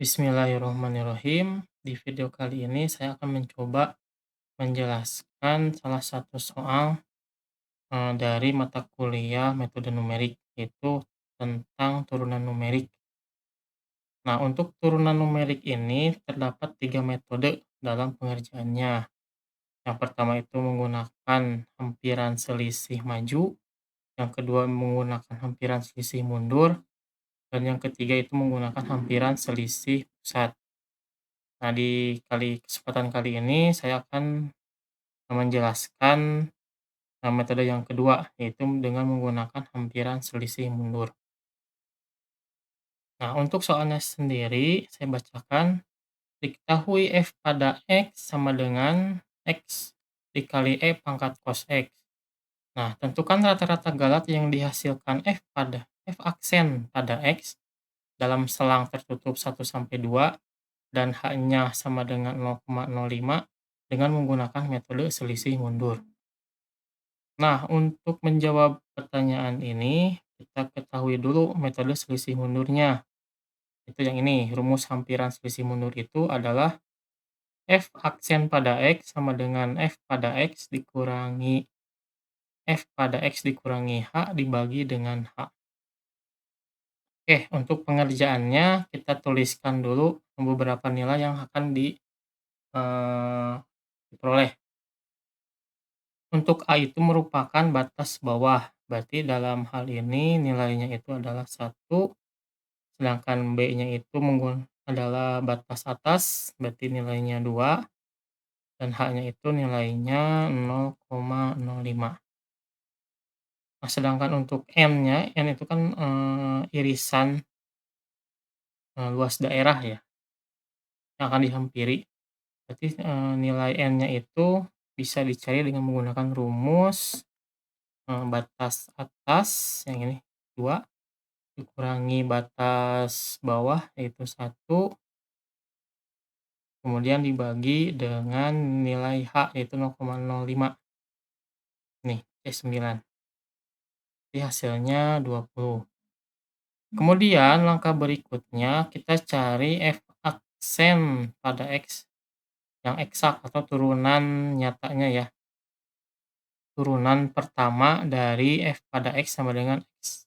Bismillahirrahmanirrahim. Di video kali ini saya akan mencoba menjelaskan salah satu soal dari mata kuliah metode numerik, yaitu tentang turunan numerik. Nah, untuk turunan numerik ini terdapat tiga metode dalam pengerjaannya. Yang pertama itu menggunakan hampiran selisih maju, yang kedua menggunakan hampiran selisih mundur, dan yang ketiga itu menggunakan hampiran selisih pusat. Nah, di kesempatan kali ini saya akan menjelaskan, metode yang kedua, yaitu dengan menggunakan hampiran selisih mundur. Nah, untuk soalnya sendiri saya bacakan, diketahui f pada x sama dengan x dikali e pangkat cos x. Nah, tentukan rata-rata galat yang dihasilkan f aksen pada x dalam selang tertutup 1-2 dan H-nya sama dengan 0,05 dengan menggunakan metode selisih mundur. Nah, untuk menjawab pertanyaan ini, kita ketahui dulu metode selisih mundurnya. Itu yang ini, rumus hampiran selisih mundur itu adalah F aksen pada X sama dengan F pada X dikurangi F pada X dikurangi H dibagi dengan H. Oke, untuk pengerjaannya kita tuliskan dulu beberapa nilai yang akan diperoleh. Untuk A itu merupakan batas bawah, berarti dalam hal ini nilainya itu adalah 1, sedangkan B-nya itu adalah batas atas, berarti nilainya 2, dan H-nya itu nilainya 0,05. Nah, sedangkan untuk N-nya, N itu kan, irisan, luas daerah ya, yang akan dihampiri. Berarti, nilai N-nya itu bisa dicari dengan menggunakan rumus, batas atas yang ini 2 dikurangi batas bawah yaitu 1, kemudian dibagi dengan nilai H yaitu 0,05. Nih, C9. Jadi hasilnya 20. Kemudian langkah berikutnya kita cari F aksen pada X yang eksak atau turunan nyatanya ya. Turunan pertama dari F pada X sama dengan X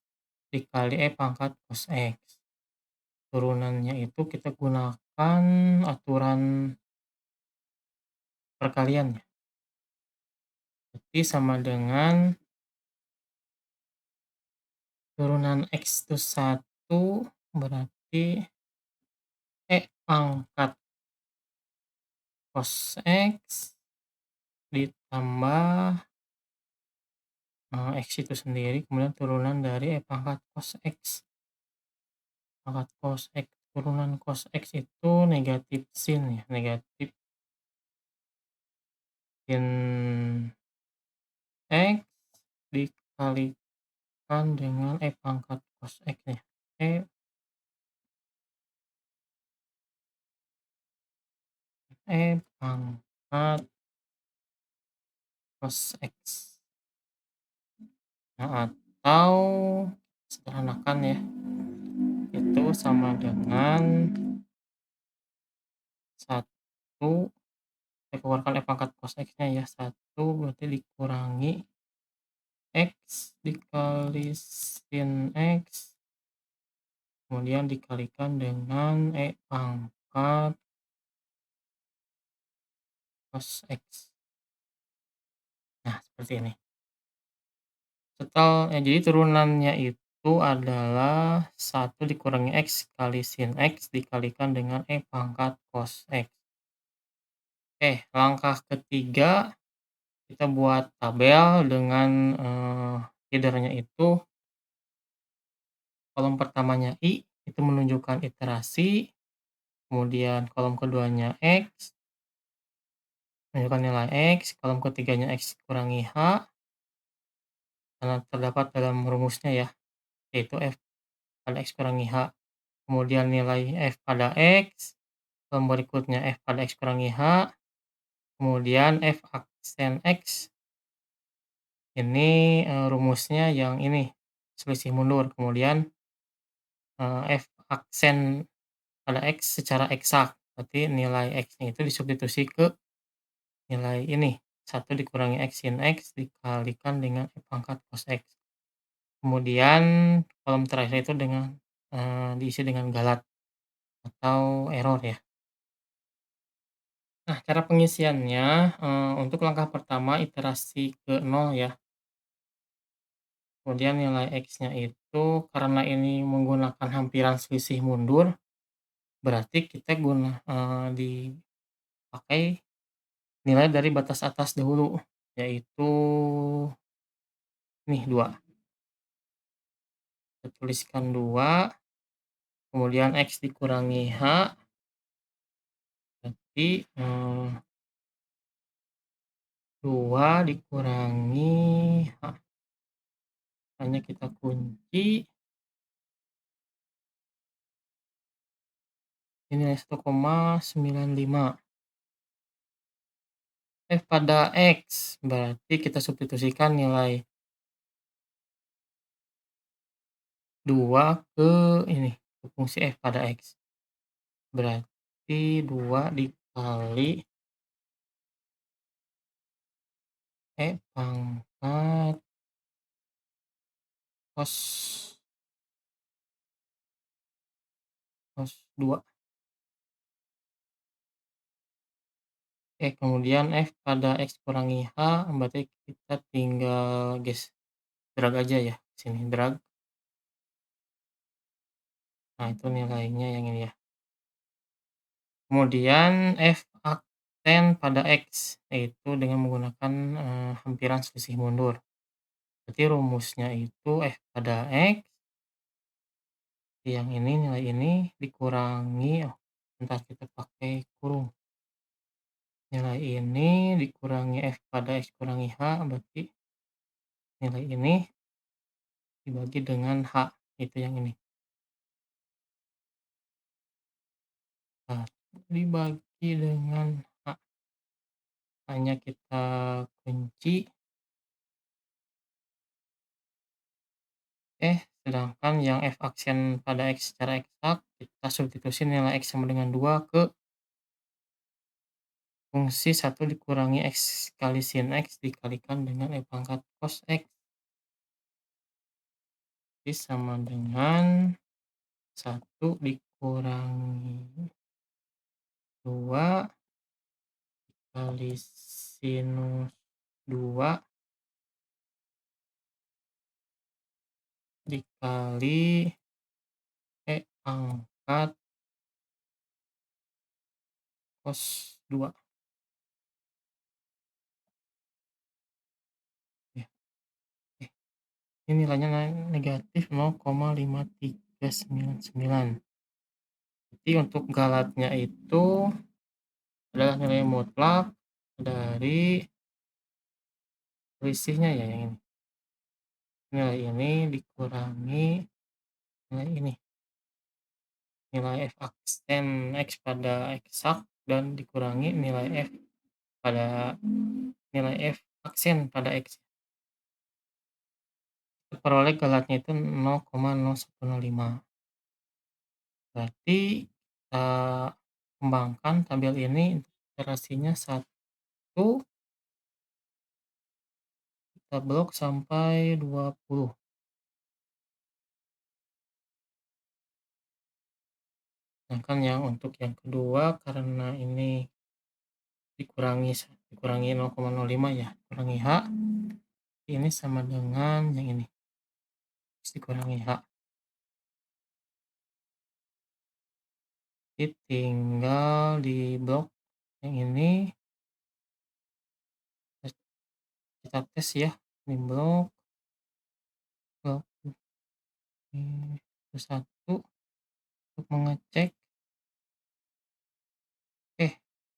dikali E pangkat cos X. Turunannya itu kita gunakan aturan perkalian ya. Berarti sama dengan turunan X itu 1 berarti E pangkat cos X ditambah, X itu sendiri kemudian turunan dari E pangkat cos X. Pangkat cos X, turunan cos X itu negatif sin ya, negatif sin X dikalikan dengan E pangkat cos X ya. E pangkat cos X. Nah, atau sederhanakan ya, itu sama dengan 1, saya keluarkan E pangkat cos X-nya ya, 1 berarti dikurangi X dikali sin X, kemudian dikalikan dengan E pangkat cos X. Nah, seperti ini. Jadi turunannya itu adalah 1 dikurangi X kali sin X dikalikan dengan E pangkat cos X. Oke, langkah ketiga kita buat tabel dengan, header-nya itu kolom pertamanya I, itu menunjukkan iterasi, kemudian kolom keduanya X, menunjukkan nilai X, kolom ketiganya X kurangi H, karena terdapat dalam rumusnya ya, yaitu F pada X kurangi H. Kemudian nilai F pada X, kolom berikutnya F pada X kurangi H, kemudian F aksen X, ini, rumusnya yang ini, selisih mundur, kemudian, F aksen pada X secara eksak. Berarti nilai X-nya itu disubstitusi ke nilai ini, 1 X sin X dikalikan dengan E pangkat cos X. Kemudian kolom terakhir itu diisi dengan galat atau error ya. Nah, cara pengisiannya, untuk langkah pertama iterasi ke 0 ya, kemudian nilai X-nya itu karena ini menggunakan hampiran selisih mundur, berarti kita dipakai nilai dari batas atas dahulu, yaitu nih 2. Kita tuliskan 2, kemudian X dikurangi H, berarti, 2 dikurangi H, hanya kita kunci, ini nilai 1,95. F pada X, berarti kita substitusikan nilai 2 ke ini, ke fungsi F pada X. Berarti 2 dikali E pangkat cos cos 2. Kemudian F pada X kurangi H, berarti kita tinggal drag aja ya, sini drag. Nah, itu nilainya yang ini ya. Kemudian F aksen pada X, yaitu dengan menggunakan, hampiran selisih mundur. Berarti rumusnya itu F pada X, yang ini nilai ini dikurangi, bentar kita pakai kurung. Nilai ini dikurangi F pada X kurangi H, berarti nilai ini dibagi dengan H, itu yang ini. Nah, dibagi dengan H, hanya kita kunci, sedangkan yang F aksen pada X secara eksak, kita substitusi nilai X sama dengan 2 ke fungsi 1 dikurangi X kali sin X dikalikan dengan E pangkat cos X. Jadi sama dengan 1 dikurangi 2 kali sinus 2 dikali E pangkat cos 2 ya. Ini nilainya negatif 0,5399. Jadi untuk galatnya itu adalah nilai mutlak dari selisihnya ya yang ini. Nilai ini dikurangi nilai ini. Nilai F aksen X pada eksak dan dikurangi nilai F aksen pada X. Peroleh galatnya itu 0,0105. Berarti kita kembangkan tabel ini iterasinya 1, kita blok sampai 20. Sedangkan yang untuk yang kedua karena ini dikurangi 0,05 ya, kurangi H, ini sama dengan yang ini, dikurangi H. Jadi tinggal di blok yang ini kita tes ya, ini blok ini satu untuk mengecek.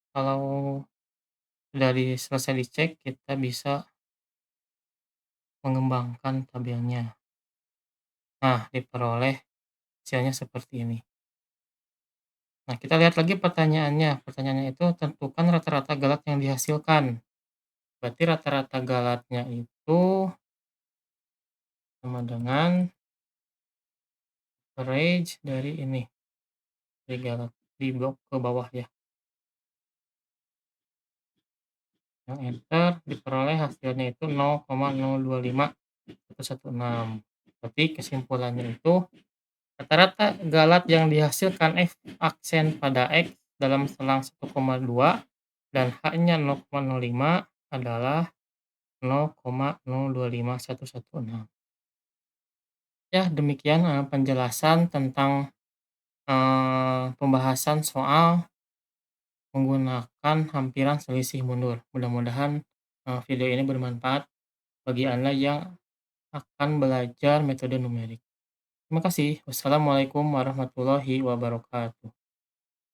Kalau sudah selesai dicek, kita bisa mengembangkan tabelnya. Nah, diperoleh hasilnya seperti ini. Nah, kita lihat lagi pertanyaannya. Pertanyaannya itu tentukan rata-rata galat yang dihasilkan. Berarti rata-rata galatnya itu sama dengan average dari ini, di blok ke bawah ya, yang enter diperoleh hasilnya itu 0,025116. Berarti kesimpulannya itu rata-rata galat yang dihasilkan F aksen pada X dalam selang 1,2 dan H-nya 0,05 adalah 0,025116. Ya, demikian, penjelasan tentang, pembahasan soal menggunakan hampiran selisih mundur. Mudah-mudahan, video ini bermanfaat bagi Anda yang akan belajar metode numerik. Terima kasih. Wassalamualaikum warahmatullahi wabarakatuh.